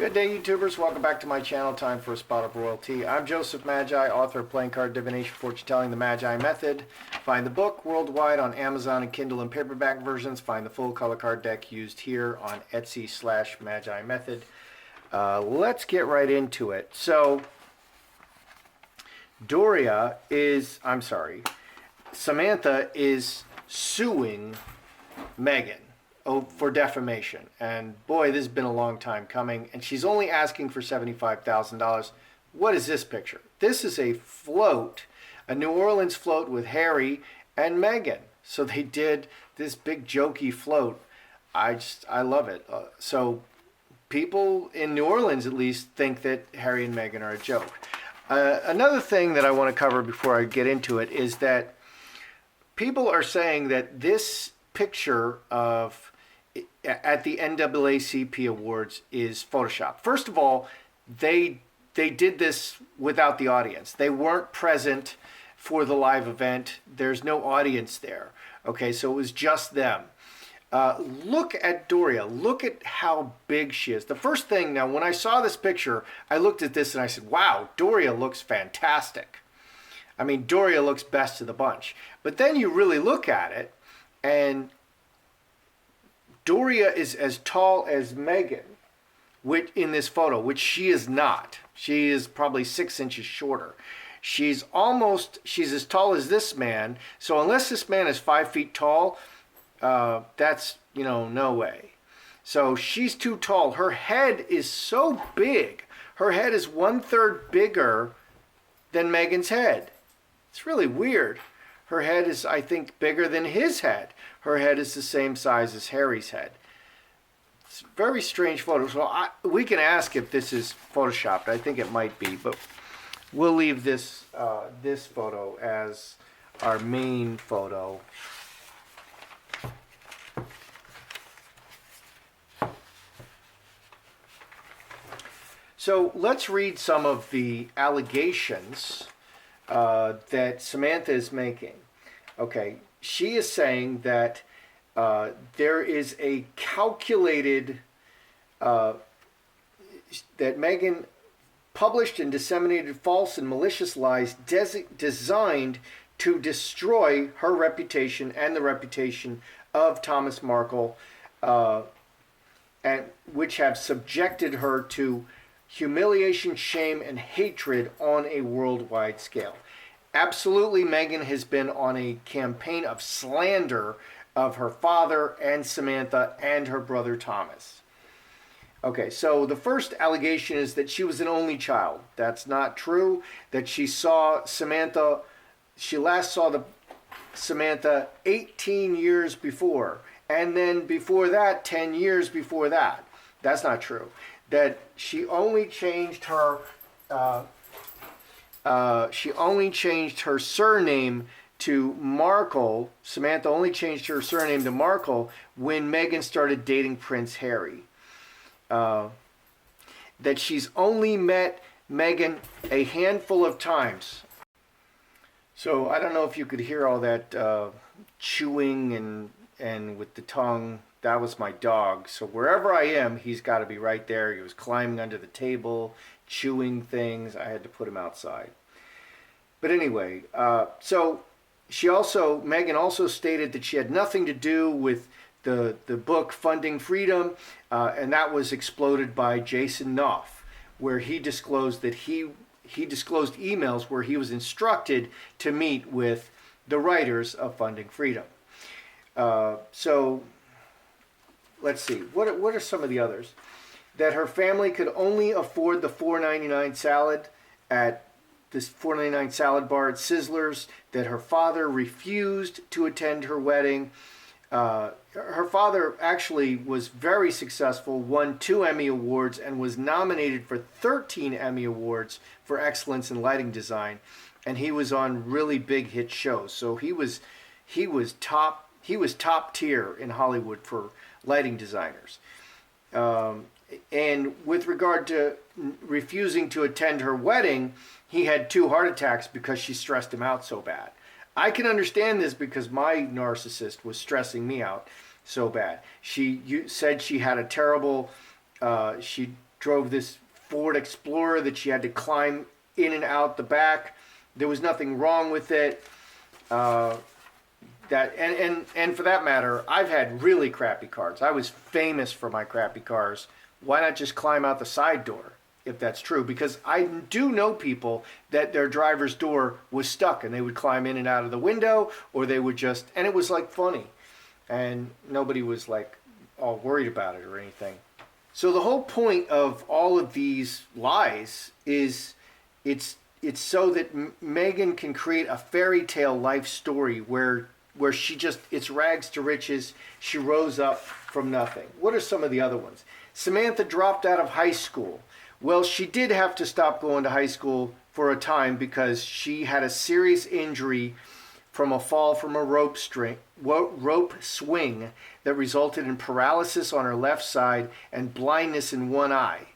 Good day, YouTubers. Welcome back to my channel. Time for a spot of royalty. I'm Joseph Magi, author of Playing Card Divination, Fortune Telling, the Magi Method. Find the book worldwide on Amazon and Kindle and paperback versions. Find the full color card deck used here on Etsy/Magi Method. Let's get right into it. So, Samantha is suing Meghan for defamation, and boy, this has been a long time coming, and she's only asking for $75,000. What is this picture? This is a float, a New Orleans float with Harry and Meghan. So they did this big jokey float. I love it. So people in New Orleans at least think that Harry and Meghan are a joke. Another thing that I want to cover before I get into it is that people are saying that this picture of at the NAACP Awards is Photoshop. First of all, they did this without the audience. They weren't present for the live event. There's no audience there. Okay, so it was just them. Look at Doria. Look at how big she is. The first thing, now when I saw this picture, I looked at this and I said, wow, Doria looks fantastic. I mean, Doria looks best of the bunch. But then you really look at it, and Doria is as tall as Meghan in this photo, which she is not. She is probably 6 inches shorter. She's as tall as this man. So unless this man is 5 feet tall, that's, no way. So she's too tall. Her head is so big. Her head is 1/3 bigger than Meghan's head. It's really weird. Her head is, I think, bigger than his head. Her head is the same size as Harry's head. It's a very strange photo. So we can ask if this is photoshopped. I think it might be, but we'll leave this this photo as our main photo. So let's read some of the allegations that Samantha is making. Okay, she is saying that there is a calculated, that Meghan published and disseminated false and malicious lies designed to destroy her reputation and the reputation of Thomas Markle, and which have subjected her to humiliation, shame, and hatred on a worldwide scale. Absolutely, Meghan has been on a campaign of slander of her father and Samantha and her brother Thomas. Okay, so the first allegation is that she was an only child. That's not true. That she last saw Samantha 18 years before, and then before that, 10 years before that. That's not true. That she only changed her surname to Markle. Samantha only changed her surname to Markle when Meghan started dating Prince Harry. That she's only met Meghan a handful of times. So I don't know if you could hear all that chewing and with the tongue. That was my dog. So wherever I am, he's got to be right there. He was climbing under the table, chewing things. I had to put him outside. But anyway, so Meghan also stated that she had nothing to do with the book Funding Freedom, and that was exploded by Jason Knopf, where he disclosed that he disclosed emails where he was instructed to meet with the writers of Funding Freedom. So let's see, what are some of the others? That her family could only afford the $4.99 salad at this $4.99 salad bar at Sizzlers, that her father refused to attend her wedding. Her father actually was very successful, won 2 Emmy Awards, and was nominated for 13 Emmy Awards for excellence in lighting design. And he was on really big hit shows. So he was top tier in Hollywood for lighting designers. And with regard to refusing to attend her wedding, he had 2 heart attacks because she stressed him out so bad. I can understand this because my narcissist was stressing me out so bad. She said she had a terrible, she drove this Ford Explorer that she had to climb in and out the back. There was nothing wrong with it. And for that matter, I've had really crappy cars. I was famous for my crappy cars. Why not just climb out the side door, if that's true? Because I do know people that their driver's door was stuck and they would climb in and out of the window, or they would just, and it was like funny. And nobody was like all worried about it or anything. So the whole point of all of these lies is it's so that Meghan can create a fairy tale life story where she just, it's rags to riches. She rose up from nothing. What are some of the other ones? Samantha dropped out of high school. Well, she did have to stop going to high school for a time because she had a serious injury from a fall from a rope swing that resulted in paralysis on her left side and blindness in one eye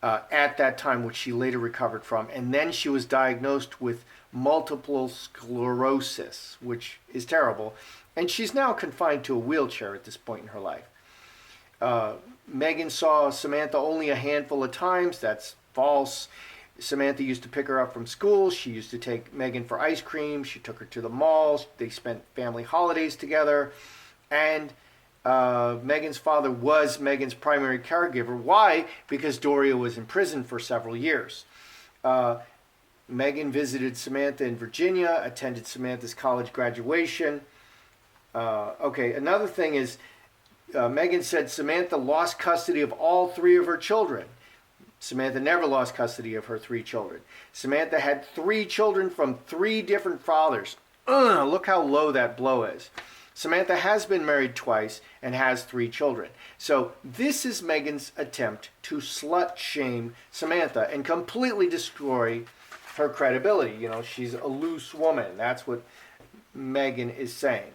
at that time, which she later recovered from. And then she was diagnosed with multiple sclerosis, which is terrible. And she's now confined to a wheelchair at this point in her life. Meghan saw Samantha only a handful of times. That's false. Samantha used to pick her up from school. She used to take Meghan for ice cream. She took her to the mall. They spent family holidays together. And Meghan's father was Meghan's primary caregiver. Why? Because Doria was in prison for several years. Meghan visited Samantha in Virginia, attended Samantha's college graduation. Okay, another thing is, Meghan said Samantha lost custody of all three of her children. Samantha never lost custody of her three children. Samantha had three children from three different fathers. Look how low that blow is. Samantha has been married twice and has three children. So this is Meghan's attempt to slut shame Samantha and completely destroy her credibility. You know, she's a loose woman. That's what Meghan is saying.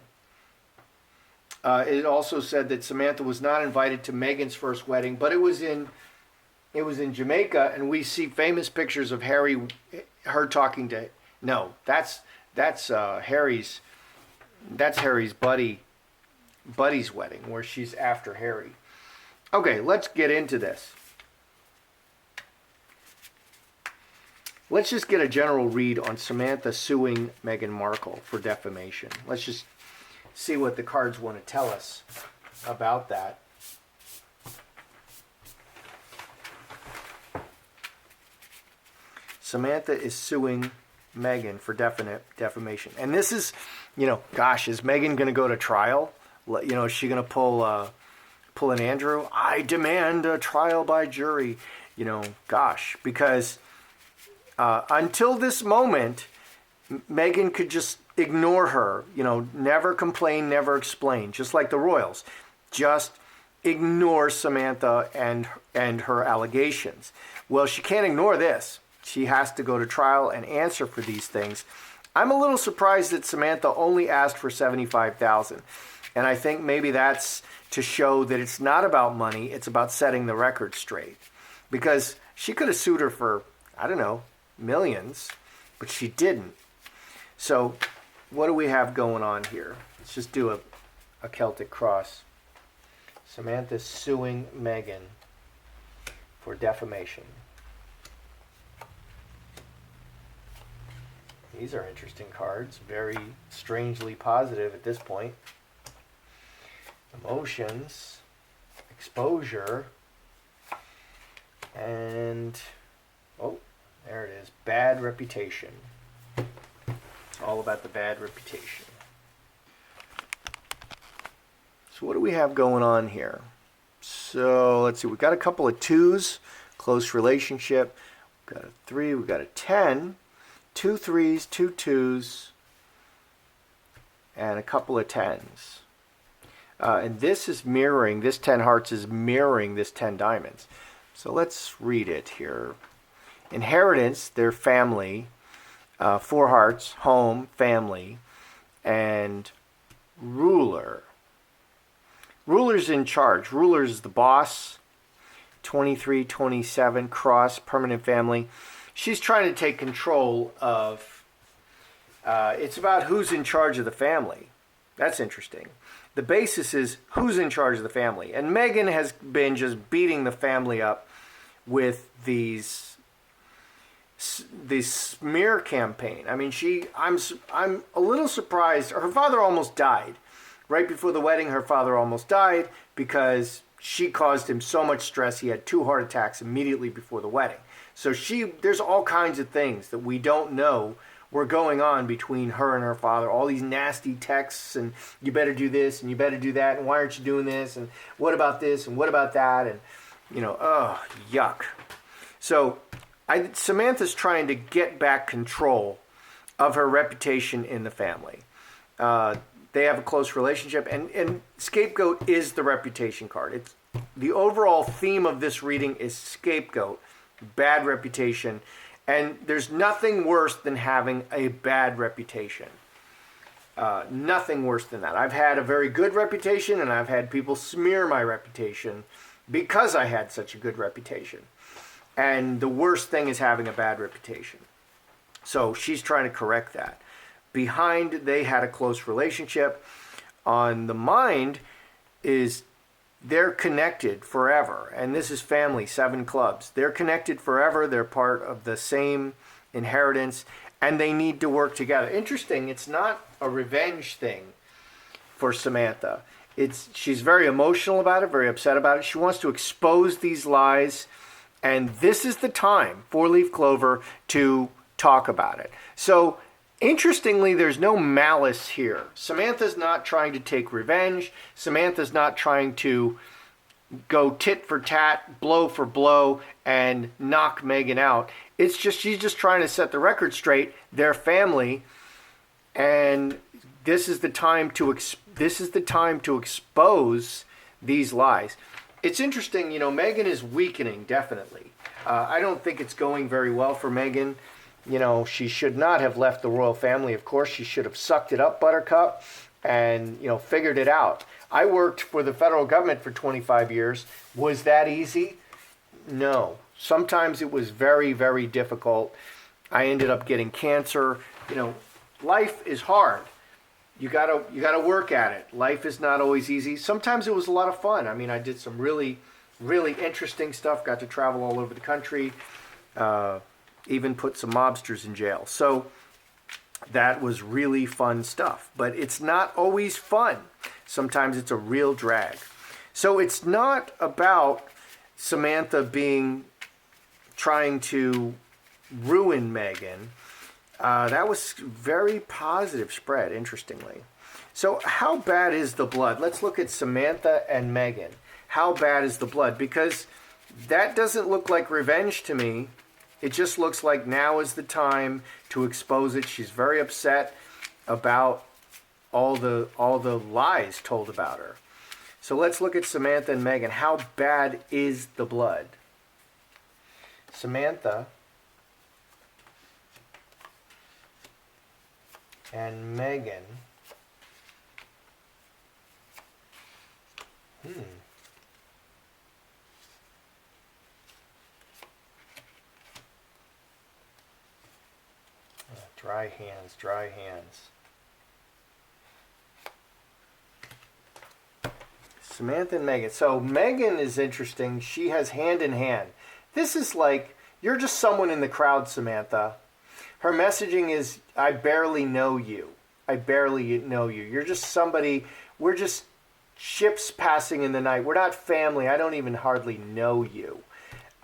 It also said that Samantha was not invited to Meghan's first wedding, but it was in Jamaica, and we see famous pictures of her talking to. No, that's Harry's buddy's wedding, where she's after Harry. Okay, let's get into this. Let's just get a general read on Samantha suing Meghan Markle for defamation. Let's just see what the cards want to tell us about that. Samantha is suing Meghan for defamation. And this is, gosh, is Meghan going to go to trial? Is she going to pull an Andrew? I demand a trial by jury. Gosh, because until this moment, Meghan could just ignore her, never complain, never explain, just like the royals. Just ignore Samantha and her allegations. Well, she can't ignore this. She has to go to trial and answer for these things. I'm a little surprised that Samantha only asked for $75,000. And I think maybe that's to show that it's not about money, it's about setting the record straight. Because she could have sued her for, I don't know, millions, but she didn't. So what do we have going on here? Let's just do a Celtic cross. Samantha suing Meghan for defamation. These are interesting cards. Very strangely positive at this point. Emotions, exposure, and, oh, there it is, bad reputation. It's all about the bad reputation. So what do we have going on here? So let's see, we've got a couple of twos, close relationship. We've got a 3, we've got a 10, 2 3s, 2 2s, and a couple of 10s. And this is mirroring, this 10 hearts is mirroring this 10 diamonds. So let's read it here. Inheritance, their family, 4 hearts, home, family, and ruler. Ruler's in charge. Ruler's the boss. 23, 27, cross, permanent family. She's trying to take control of, it's about who's in charge of the family. That's interesting. The basis is who's in charge of the family. And Meghan has been just beating the family up with this smear campaign. I mean, I'm a little surprised. Her father almost died. Right before the wedding, her father almost died because she caused him so much stress. He had 2 heart attacks immediately before the wedding. So there's all kinds of things that we don't know were going on between her and her father. All these nasty texts and you better do this and you better do that and why aren't you doing this and what about this and what about that and, oh, yuck. So Samantha's trying to get back control of her reputation in the family. They have a close relationship, and scapegoat is the reputation card. It's the overall theme of this reading is scapegoat, bad reputation, and there's nothing worse than having a bad reputation. Nothing worse than that. I've had a very good reputation, and I've had people smear my reputation because I had such a good reputation. And the worst thing is having a bad reputation. So she's trying to correct that. Behind, they had a close relationship. On the mind is they're connected forever. And this is family, 7 clubs. They're connected forever. They're part of the same inheritance. And they need to work together. Interesting, it's not a revenge thing for Samantha. She's very emotional about it, very upset about it. She wants to expose these lies. And this is the time, 4-leaf clover, to talk about it. So, interestingly, there's no malice here. Samantha's not trying to take revenge. Samantha's not trying to go tit for tat, blow for blow, and knock Meghan out. It's just she's just trying to set the record straight. They're family, and this is the time to expose these lies. It's interesting, Meghan is weakening, definitely. I don't think it's going very well for Meghan. She should not have left the royal family. Of course, she should have sucked it up, Buttercup, and, figured it out. I worked for the federal government for 25 years. Was that easy? No. Sometimes it was very, very difficult. I ended up getting cancer. Life is hard. You gotta work at it. Life is not always easy. Sometimes it was a lot of fun. I mean, I did some really, really interesting stuff. Got to travel all over the country. Even put some mobsters in jail. So that was really fun stuff. But it's not always fun. Sometimes it's a real drag. So it's not about Samantha trying to ruin Meghan. That was very positive spread, interestingly. So how bad is the blood? Let's look at Samantha and Meghan. How bad is the blood? Because that doesn't look like revenge to me. It just looks like now is the time to expose it. She's very upset about all the lies told about her. So let's look at Samantha and Meghan. How bad is the blood? Samantha and Meghan. Dry hands, dry hands. Samantha and Meghan. So Meghan is interesting. She has hand in hand. This is like, you're just someone in the crowd, Samantha. Her messaging is, I barely know you. I barely know you. You're just somebody, we're just ships passing in the night. We're not family. I don't even hardly know you.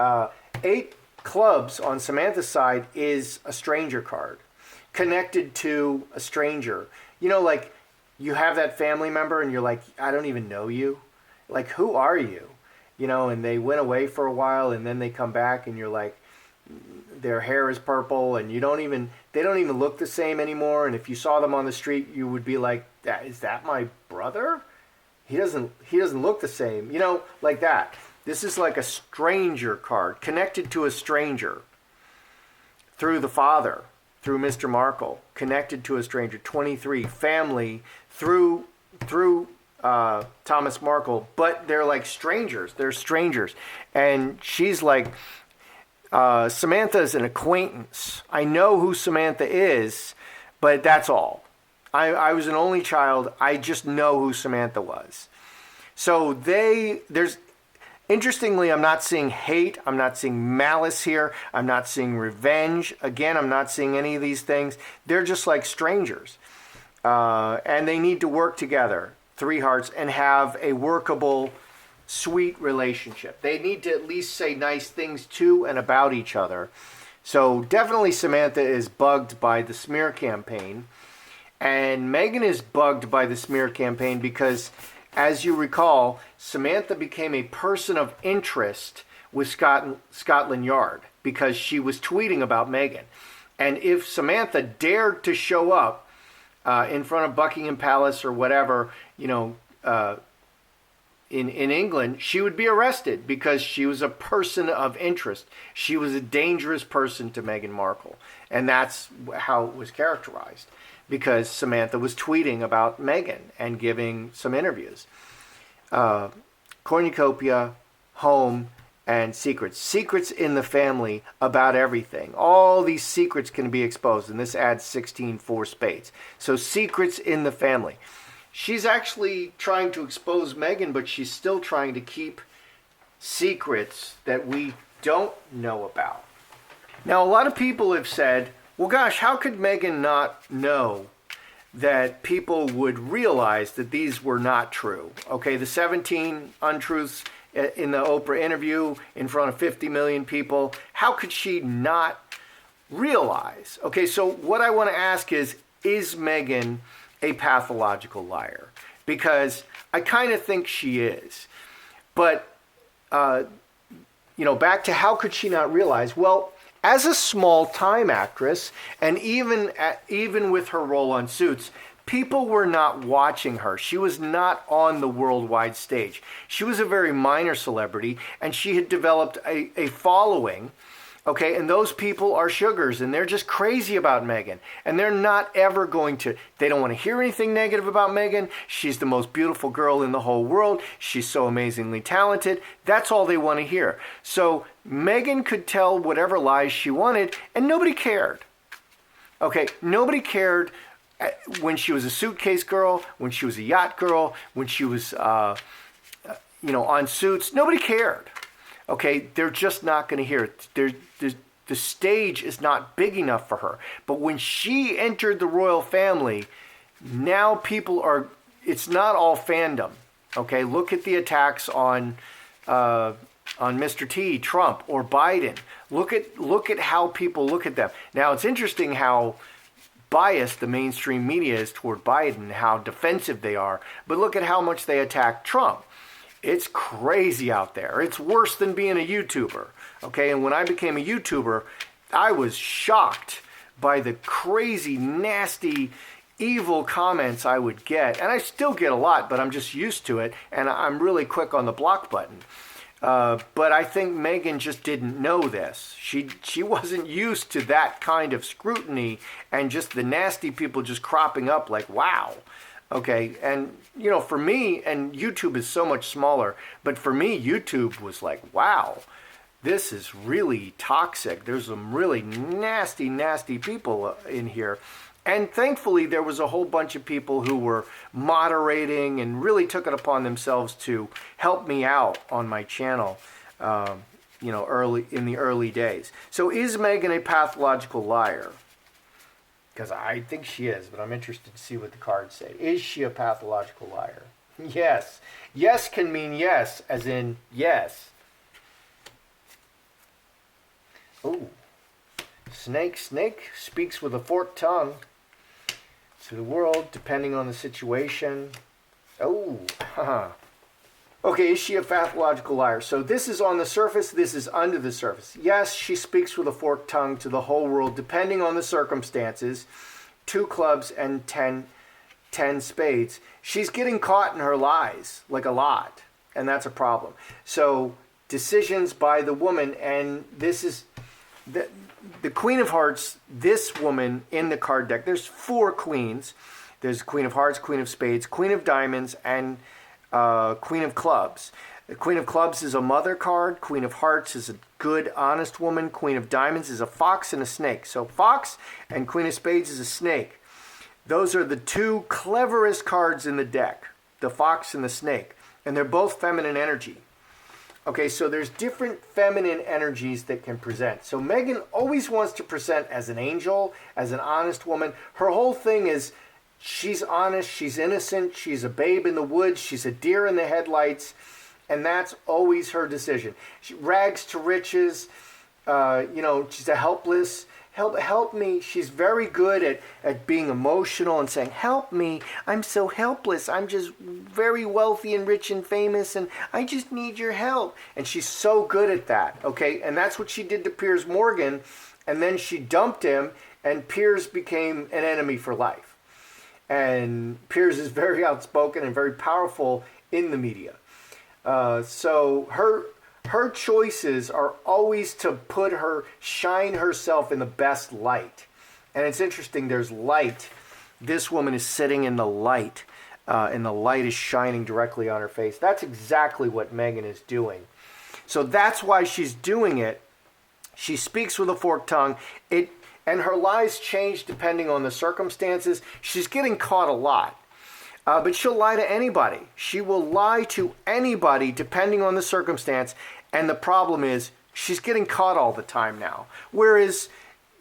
8 clubs on Samantha's side is a stranger card. Connected to a stranger. Like you have that family member and you're like, I don't even know you. Like, who are you? And they went away for a while and then they come back and you're like, their hair is purple and they don't even look the same anymore. And if you saw them on the street, you would be like, is that my brother? He doesn't look the same, like that. This is like a stranger card, connected to a stranger through the father, through Mr. Markle, connected to a stranger. 23, family through Thomas Markle, but they're like strangers. They're strangers. And she's like, Samantha is an acquaintance. I know who Samantha is, but that's all. I was an only child. I just know who Samantha was. So Interestingly, I'm not seeing hate. I'm not seeing malice here. I'm not seeing revenge. Again, I'm not seeing any of these things. They're just like strangers. And they need to work together, three hearts, and have a workable, sweet relationship. They need to at least say nice things to and about each other. So definitely Samantha is bugged by the smear campaign. And Meghan is bugged by the smear campaign because, as you recall, Samantha became a person of interest with Scotland Yard because she was tweeting about Meghan. And if Samantha dared to show up in front of Buckingham Palace or whatever, in England, she would be arrested because she was a person of interest. She was a dangerous person to Meghan Markle. And that's how it was characterized, because Samantha was tweeting about Meghan and giving some interviews. Cornucopia, home, and secrets. Secrets in the family about everything. All these secrets can be exposed, and this adds 16 4 spades. So secrets in the family. She's actually trying to expose Meghan, but she's still trying to keep secrets that we don't know about. Now, a lot of people have said, well, gosh, how could Meghan not know that people would realize that these were not true? Okay, the 17 untruths in the Oprah interview in front of 50 million people, how could she not realize? Okay, so what I want to ask is Meghan a pathological liar? Because I kind of think she is. But, back to how could she not realize? Well, as a small-time actress, and even with her role on Suits, people were not watching her. She was not on the worldwide stage. She was a very minor celebrity, and she had developed a following. Okay, and those people are sugars, and they're just crazy about Meghan. And they're not ever they don't want to hear anything negative about Meghan. She's the most beautiful girl in the whole world. She's so amazingly talented. That's all they want to hear. So Meghan could tell whatever lies she wanted, and nobody cared. Okay, nobody cared when she was a suitcase girl, when she was a yacht girl, when she was, on Suits. Nobody cared. Okay, they're just not going to hear it. The stage is not big enough for her. But when she entered the royal family, now it's not all fandom. Okay, look at the attacks on Mr. T, Trump, or Biden. Look at how people look at them. Now, it's interesting how biased the mainstream media is toward Biden, how defensive they are. But look at how much they attack Trump. It's crazy out there. It's worse than being a YouTuber. Okay, and when I became a YouTuber, I was shocked by the crazy, nasty, evil comments I would get. And I still get a lot, but I'm just used to it, and I'm really quick on the block button. But I think Meghan just didn't know this. She wasn't used to that kind of scrutiny and just the nasty people just cropping up like, wow. Okay, and for me, and YouTube is so much smaller, but for me, YouTube was like, wow, this is really toxic. There's some really nasty, nasty people in here. And thankfully, there was a whole bunch of people who were moderating and really took it upon themselves to help me out on my channel, early in the early days. So is Meghan a pathological liar? Because I think she is, but I'm interested to see what the cards say. Is she a pathological liar? Yes. Yes can mean yes, as in yes. Oh. Snake speaks with a forked tongue to the world, depending on the situation. Oh, haha. Okay, is she a pathological liar? So this is on the surface, this is under the surface. Yes, she speaks with a forked tongue to the whole world, depending on the circumstances. 2 clubs and 10 spades. She's getting caught in her lies, like a lot, and that's a problem. So decisions by the woman, and this is the Queen of Hearts, this woman in the card deck. There's 4 queens. There's Queen of Hearts, Queen of Spades, Queen of Diamonds, and Queen of Clubs. The Queen of Clubs is a mother card. Queen of Hearts is a good, honest woman. Queen of Diamonds is a fox and a snake. So fox and Queen of Spades is a snake. Those are the 2 cleverest cards in the deck, the fox and the snake. And they're both feminine energy. Okay, so there's different feminine energies that can present. So Meghan always wants to present as an angel, as an honest woman. Her whole thing is she's honest, she's innocent, she's a babe in the woods, she's a deer in the headlights, and that's always her decision. She rags to riches, she's a helpless. Help me. She's very good at being emotional and saying, help me. I'm so helpless. I'm just very wealthy and rich and famous and I just need your help. And she's so good at that. Okay. And that's what she did to Piers Morgan. And then she dumped him and Piers became an enemy for life. And Piers is very outspoken and very powerful in the media. So her choices are always to shine herself in the best light. And it's interesting, there's light. This woman is sitting in the light, and the light is shining directly on her face. That's exactly what Meghan is doing. So that's why she's doing it. She speaks with a forked tongue. And her lies change depending on the circumstances. She's getting caught a lot. But she'll lie to anybody. She will lie to anybody depending on the circumstance. And the problem is she's getting caught all the time now. Whereas,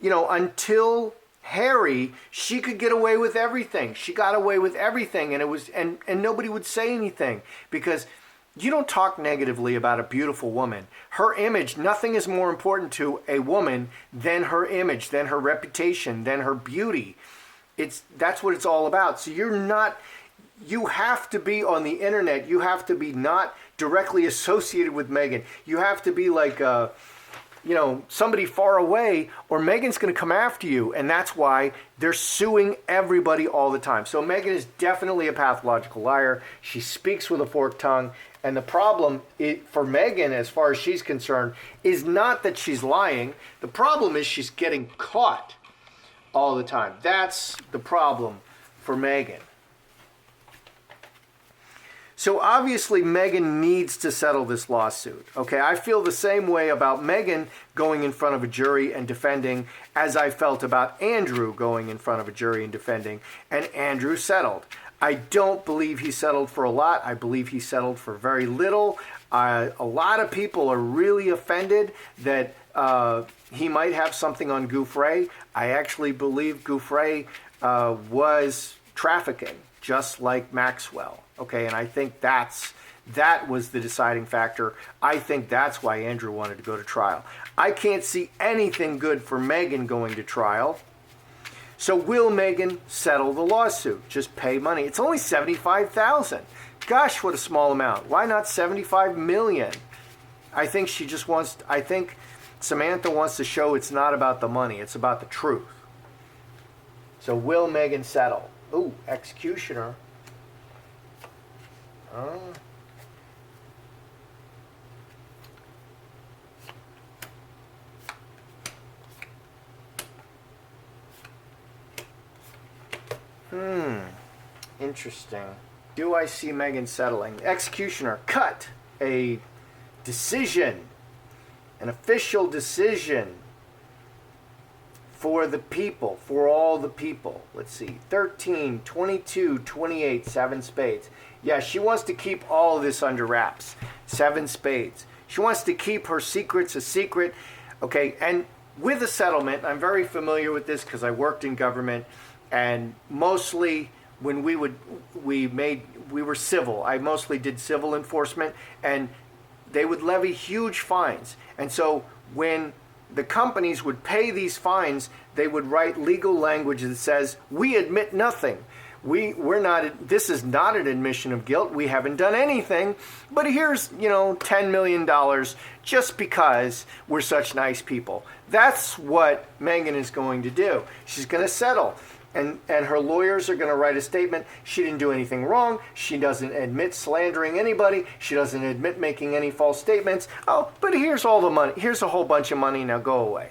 until Harry, she could get away with everything. She got away with everything. And it was and nobody would say anything because you don't talk negatively about a beautiful woman. Her image, nothing is more important to a woman than her image, than her reputation, than her beauty. That's what it's all about. So you have to be on the internet. You have to be not directly associated with Meghan. You have to be like, somebody far away or Meghan's going to come after you. And that's why they're suing everybody all the time. So Meghan is definitely a pathological liar. She speaks with a forked tongue. And the problem for Meghan, as far as she's concerned, is not that she's lying. The problem is she's getting caught all the time. That's the problem for Meghan. So obviously Meghan needs to settle this lawsuit. Okay, I feel the same way about Meghan going in front of a jury and defending as I felt about Andrew going in front of a jury and defending, and Andrew settled. I don't believe he settled for a lot. I believe he settled for very little. A lot of people are really offended that he might have something on Gouffre. I actually believe Gouffre was trafficking, just like Maxwell. Okay, and I think that was the deciding factor. I think that's why Andrew wanted to go to trial. I can't see anything good for Meghan going to trial. So will Meghan settle the lawsuit? Just pay money. It's only $75,000. Gosh, what a small amount. Why not $75 million? I think Samantha wants to show it's not about the money, it's about the truth. So will Meghan settle? Ooh, executioner. Interesting. Do I see Meghan settling? Executioner, cut. A decision. An official decision for the people, for all the people. Let's see. 13, 22, 28, 7 spades. Yeah, she wants to keep all of this under wraps. 7 spades. She wants to keep her secrets a secret. Okay, and with a settlement, I'm very familiar with this because I worked in government, and mostly when we were civil. I mostly did civil enforcement, and they would levy huge fines. And so when the companies would pay these fines, they would write legal language that says, we admit nothing. This is not an admission of guilt. We haven't done anything, but here's, $10 million just because we're such nice people. That's what Meghan is going to do. She's going to settle. And her lawyers are going to write a statement. She didn't do anything wrong. She doesn't admit slandering anybody. She doesn't admit making any false statements. Oh, but here's all the money. Here's a whole bunch of money. Now go away.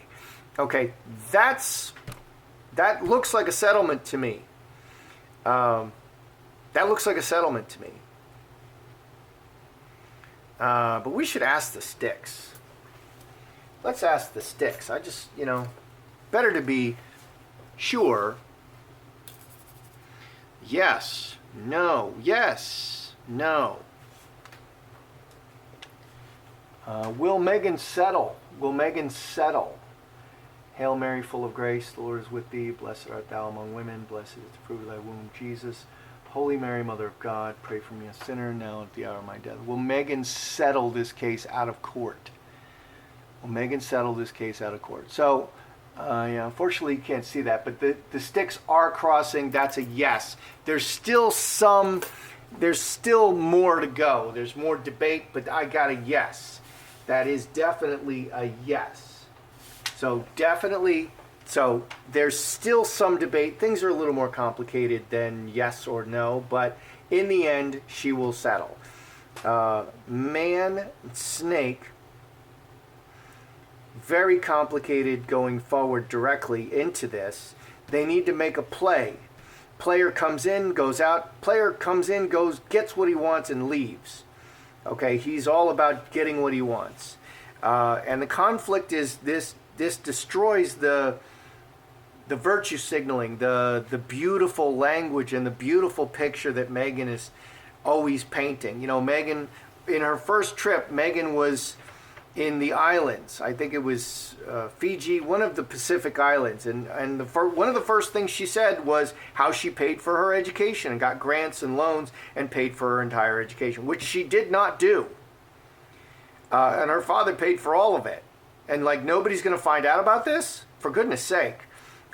Okay, that looks like a settlement to me. That looks like a settlement to me. But we should ask the sticks. Let's ask the sticks. I just, better to be sure. Yes, no, yes, no. Will Meghan settle? Will Meghan settle? Hail Mary, full of grace, the Lord is with thee. Blessed art thou among women. Blessed is the fruit of thy womb, Jesus. Holy Mary, Mother of God, pray for me, a sinner, now at the hour of my death. Will Meghan settle this case out of court? Will Meghan settle this case out of court? So, yeah, unfortunately you can't see that, but the sticks are crossing. That's a yes. There's still more to go. There's more debate, but I got a yes. That is definitely a yes. So definitely, so there's still some debate. Things are a little more complicated than yes or no, but in the end, she will settle. Man, snake, very complicated going forward directly into this. They need to make a play. Player comes in, goes out. Player comes in, goes, gets what he wants and leaves. Okay, he's all about getting what he wants. And the conflict is this destroys the virtue signaling, the beautiful language and the beautiful picture that Meghan is always painting. You know, Meghan, in her first trip, Meghan was in the islands. I think it was Fiji, one of the Pacific islands. And one of the first things she said was how she paid for her education and got grants and loans and paid for her entire education, which she did not do. And her father paid for all of it. And like, nobody's going to find out about this? For goodness sake.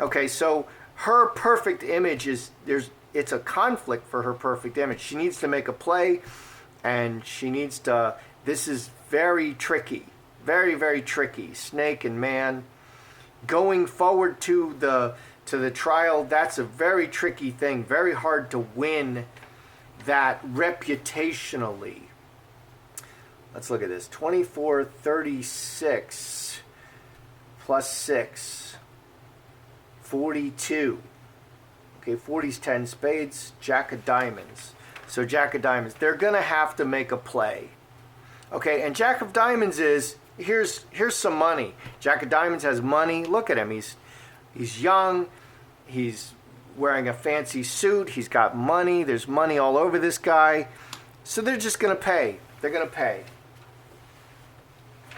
Okay, so her perfect image is, it's a conflict for her perfect image. She needs to make a play, and she needs to, this is very tricky. Very, very tricky. Snake and man. Going forward to the trial, that's a very tricky thing. Very hard to win that reputationally. Let's look at this. 2436 plus 6. 42. Okay, 40's 10 spades. Jack of diamonds. So Jack of diamonds. They're going to have to make a play. Okay, and Jack of diamonds is, here's some money. Jack of diamonds has money. Look at him. He's young. He's wearing a fancy suit. He's got money. There's money all over this guy. So they're just going to pay. They're going to pay.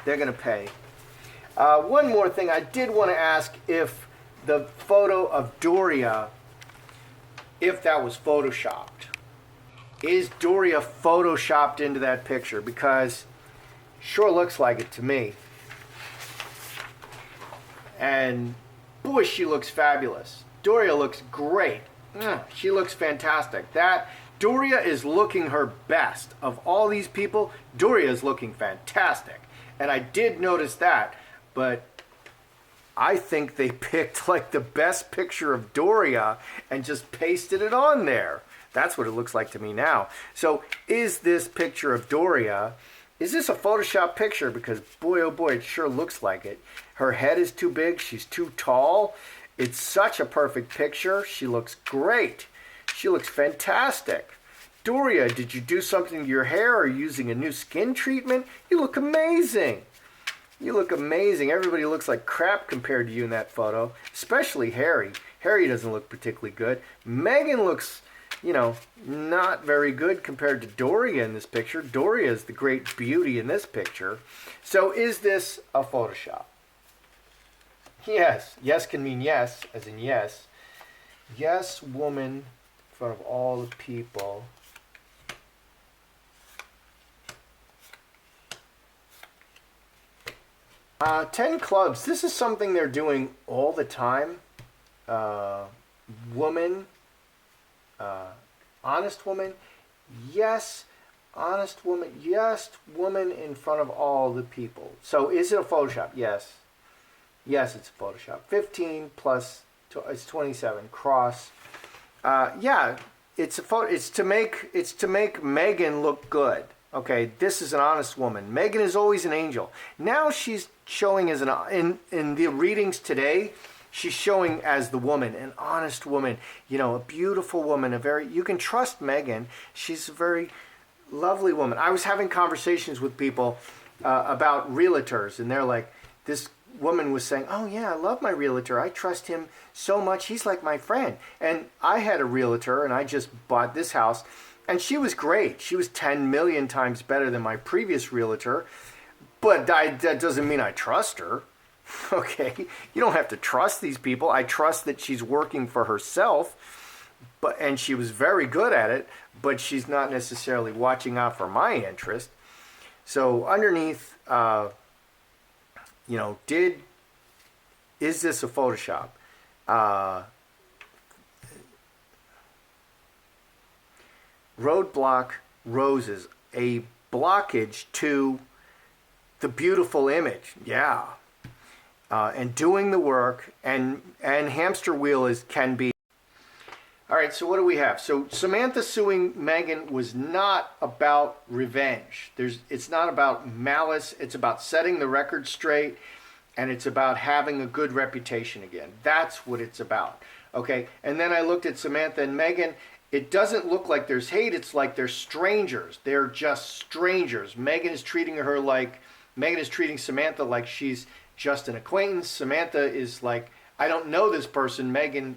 They're going to pay. One more thing. I did want to ask if the photo of Doria, if that was photoshopped. Is Doria photoshopped into that picture? Because sure looks like it to me. And boy, she looks fabulous. Doria looks great. She looks fantastic. Doria is looking her best. Of all these people, Doria is looking fantastic. And I did notice that, but I think they picked like the best picture of Doria and just pasted it on there. That's what it looks like to me now. So is this picture of Doria, is this a Photoshop picture? Because boy, oh boy, it sure looks like it. Her head is too big. She's too tall. It's such a perfect picture. She looks great. She looks fantastic. Doria, did you do something to your hair or using a new skin treatment? You look amazing. You look amazing. Everybody looks like crap compared to you in that photo, especially Harry. Harry doesn't look particularly good. Meghan looks, you know, not very good compared to Doria in this picture. Doria is the great beauty in this picture. So is this a Photoshop? Yes. Yes can mean yes, as in yes. Yes, woman, in front of all the people. Ten clubs. This is something they're doing all the time. Woman. Honest woman. Yes. Honest woman. Yes. Woman in front of all the people. So is it a Photoshop? Yes. Yes, it's a Photoshop. 15 plus, it's 27. Cross. Yeah, it's a photo. It's to make Meghan look good. Okay, this is an honest woman. Meghan is always an angel. Now she's showing as in the readings today, she's showing as the woman, an honest woman, you know, a beautiful woman, you can trust Meghan. She's a very lovely woman. I was having conversations with people about realtors, and they're like, this woman was saying, oh yeah, I love my realtor. I trust him so much. He's like my friend. And I had a realtor, and I just bought this house, and she was great. She was 10 million times better than my previous realtor. But that doesn't mean I trust her. Okay, you don't have to trust these people. I trust that she's working for herself, and she was very good at it, but she's not necessarily watching out for my interest. So underneath, is this a Photoshop? Roadblock roses, a blockage to the beautiful image. Yeah. And doing the work, and hamster wheel can be. All right, so what do we have? So Samantha suing Meghan was not about revenge. It's not about malice. It's about setting the record straight, and it's about having a good reputation again. That's what it's about. Okay, and then I looked at Samantha and Meghan. It doesn't look like there's hate. It's like they're strangers. They're just strangers. Meghan is treating Samantha like she's just an acquaintance. Samantha is like, I don't know this person.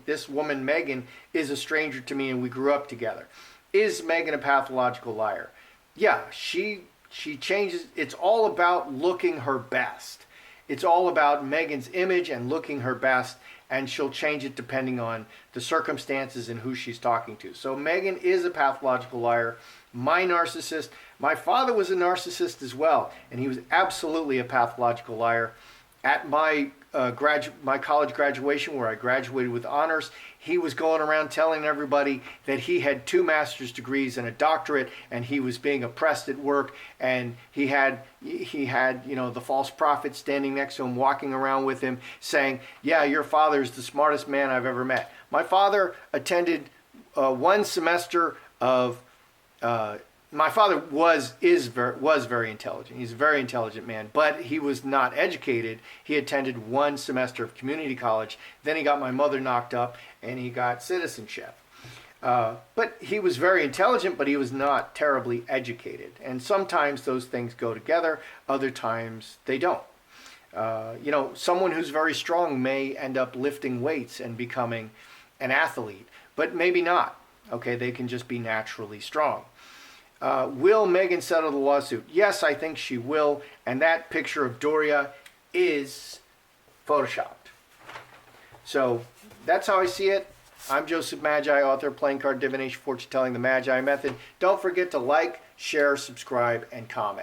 This woman Meghan is a stranger to me, and we grew up together. Is Meghan a pathological liar? Yeah, she changes. It's all about looking her best. It's all about Meghan's image and looking her best, and she'll change it depending on the circumstances and who she's talking to. So Meghan is a pathological liar. My narcissist. My father was a narcissist as well, and he was absolutely a pathological liar. At my college graduation, where I graduated with honors, he was going around telling everybody that he had 2 master's degrees and a doctorate, and he was being oppressed at work, and he had the false prophet standing next to him, walking around with him, saying, "Yeah, your father is the smartest man I've ever met." My father attended 1 semester of. My father was very intelligent. He's a very intelligent man, but he was not educated. He attended 1 semester of community college. Then he got my mother knocked up, and he got citizenship. But he was very intelligent, but he was not terribly educated. And sometimes those things go together. Other times they don't. Someone who's very strong may end up lifting weights and becoming an athlete, but maybe not. Okay, they can just be naturally strong. Will Meghan settle the lawsuit? Yes, I think she will. And that picture of Doria is photoshopped. So that's how I see it. I'm Joseph Magi, author of Playing Card Divination, Fortune Telling, the Magi Method. Don't forget to like, share, subscribe, and comment.